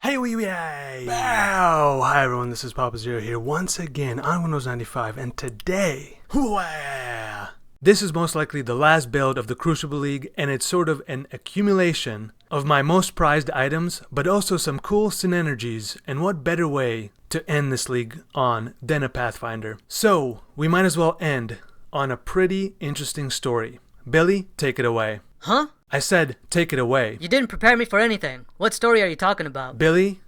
Hey wee wee! Bow! Hi everyone, this is PapaZero here once again on Windows 95, and today, this is most likely the last build of the Crucible League, and it's sort of an accumulation of my most prized items, but also some cool synergies, and what better way to end this league on than a Pathfinder. So, we might as well end on a pretty interesting story. Billy, take it away. Huh? I said, take it away. You didn't prepare me for anything. What story are you talking about? Billy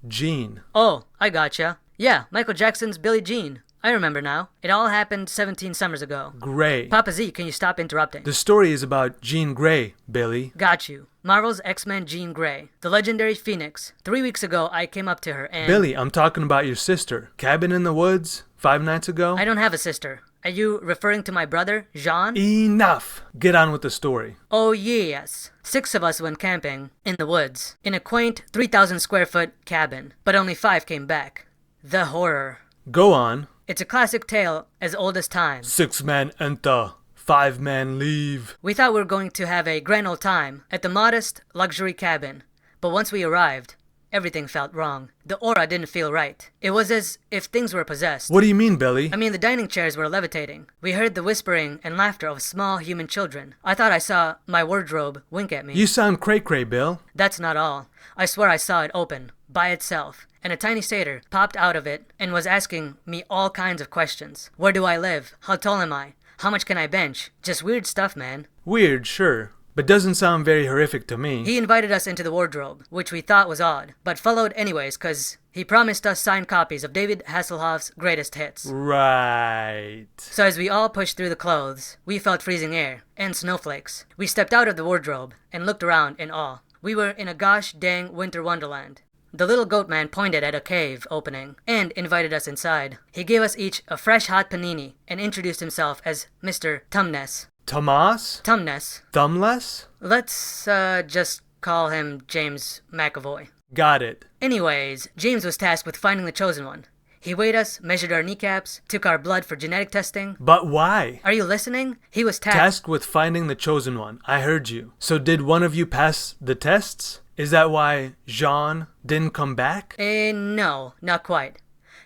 Jean. Oh, I gotcha. Yeah, Michael Jackson's Billie Jean. I remember now. It all happened 17 summers ago. Grey. Papa Z, can you stop interrupting? The story is about Jean Grey, Billy. Got you. Marvel's X-Men Jean Grey. The legendary Phoenix. 3 weeks ago, I came up to her and... Billy, I'm talking about your sister. Cabin in the Woods, 5 nights ago? I don't have a sister. Are you referring to my brother, Jean? Enough! Get on with the story. Oh yes. 6 of us went camping in the woods, in a quaint 3,000 square foot cabin, but only 5 came back. The horror. Go on. It's a classic tale as old as time. 6 men enter, 5 men leave. We thought we were going to have a grand old time at the modest luxury cabin, but once we arrived, everything felt wrong. The aura didn't feel right. It was as if things were possessed. What do you mean, Billy? I mean, the dining chairs were levitating. We heard the whispering and laughter of small human children. I thought I saw my wardrobe wink at me. You sound cray-cray, Bill. That's not all. I swear I saw it open, by itself, and a tiny satyr popped out of it and was asking me all kinds of questions. Where do I live? How tall am I? How much can I bench? Just weird stuff, man. Weird, sure. But doesn't sound very horrific to me. He invited us into the wardrobe, which we thought was odd, but followed anyways cause he promised us signed copies of David Hasselhoff's greatest hits. Right. So as we all pushed through the clothes, we felt freezing air and snowflakes. We stepped out of the wardrobe and looked around in awe. We were in a gosh dang winter wonderland. The little goat man pointed at a cave opening and invited us inside. He gave us each a fresh hot panini and introduced himself as Mr. Tumness. Tomas? Tumness. Thumbless? Let's just call him James McAvoy. Got it. Anyways, James was tasked with finding the chosen one. He weighed us, measured our kneecaps, took our blood for genetic testing. But why? Are you listening? He was Tasked with finding the chosen one. I heard you. So did one of you pass the tests? Is that why Jean didn't come back? No, not quite.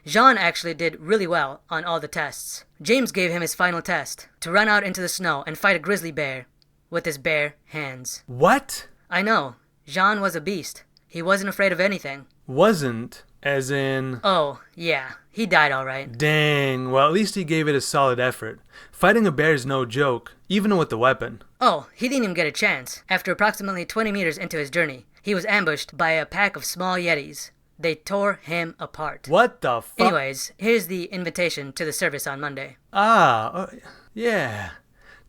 Jean actually did really well on all the tests. James gave him his final test, to run out into the snow and fight a grizzly bear with his bare hands. What? I know. Jean was a beast. He wasn't afraid of anything. Wasn't, as in... Oh, yeah. He died alright. Dang, well at least he gave it a solid effort. Fighting a bear is no joke, even with the weapon. Oh, he didn't even get a chance. After approximately 20 meters into his journey, he was ambushed by a pack of small yetis. They tore him apart. What the fuck? Anyways, here's the invitation to the service on Monday. Yeah.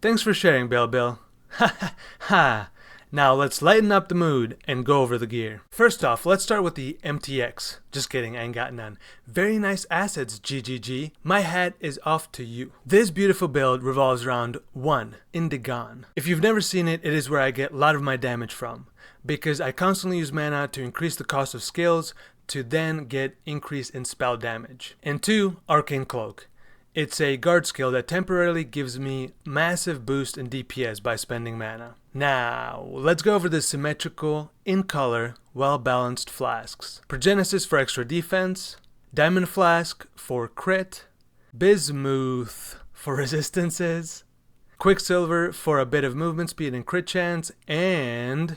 Thanks for sharing, Bill. Ha ha ha. Now let's lighten up the mood and go over the gear. First off, let's start with the MTX. Just kidding, I ain't got none. Very nice assets, GGG. My hat is off to you. This beautiful build revolves around 1. Indigon. If you've never seen it, it is where I get a lot of my damage from, because I constantly use mana to increase the cost of skills to then get increase in spell damage. And 2, Arcane Cloak. It's a guard skill that temporarily gives me massive boost in DPS by spending mana. Now, let's go over the symmetrical, in color, well-balanced flasks. Progenesis for extra defense, Diamond Flask for crit, Bismuth for resistances, Quicksilver for a bit of movement speed and crit chance, and...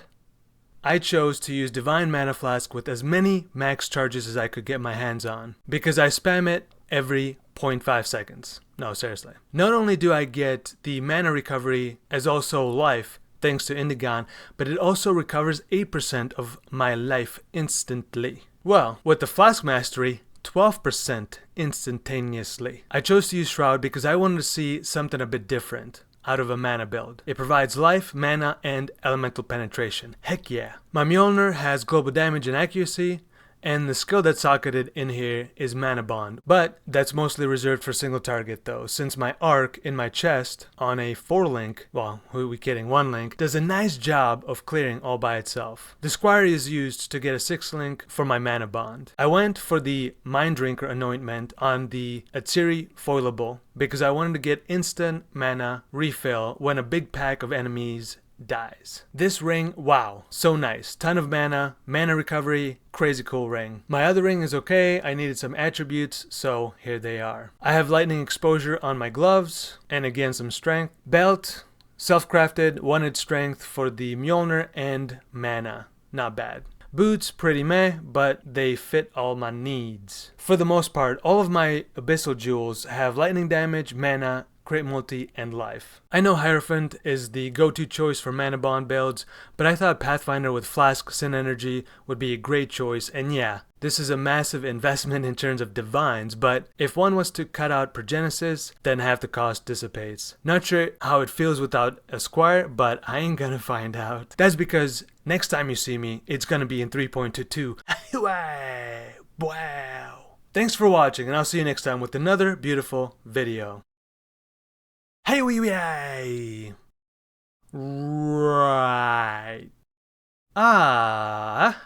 I chose to use Divine Mana Flask with as many max charges as I could get my hands on, because I spam it every 0.5 seconds. No, seriously. Not only do I get the mana recovery as also life, thanks to Indigon, but it also recovers 8% of my life instantly. Well, with the Flask Mastery, 12% instantaneously. I chose to use Shroud because I wanted to see something a bit different out of a mana build. It provides life, mana, and elemental penetration. Heck yeah. My Mjolnir has global damage and accuracy, and the skill that's socketed in here is Manabond. But that's mostly reserved for single target though, since my arc in my chest on a 4-link, well, who are we kidding, 1-link, does a nice job of clearing all by itself. The Squire is used to get a 6-link for my Manabond. I went for the Mind Drinker anointment on the Atsiri foilable because I wanted to get instant mana refill when a big pack of enemies dies. This ring, wow, so nice. Ton of mana, mana recovery, crazy cool ring. My other ring is okay, I needed some attributes, so here they are. I have lightning exposure on my gloves, and again some strength. Belt, self-crafted, 1 hit strength for the Mjolnir and mana. Not bad. Boots, pretty meh, but they fit all my needs. For the most part, all of my abyssal jewels have lightning damage, mana, crit multi, and life. I know Hierophant is the go-to choice for Manabond builds, but I thought Pathfinder with Flask Sin Energy would be a great choice, and yeah, this is a massive investment in terms of divines, but if one was to cut out Progenesis, then half the cost dissipates. Not sure how it feels without a squire, but I ain't gonna find out. That's because next time you see me, it's gonna be in 3.22. Wow. Thanks for watching, and I'll see you next time with another beautiful video. Hey wee wee. Right. Ah.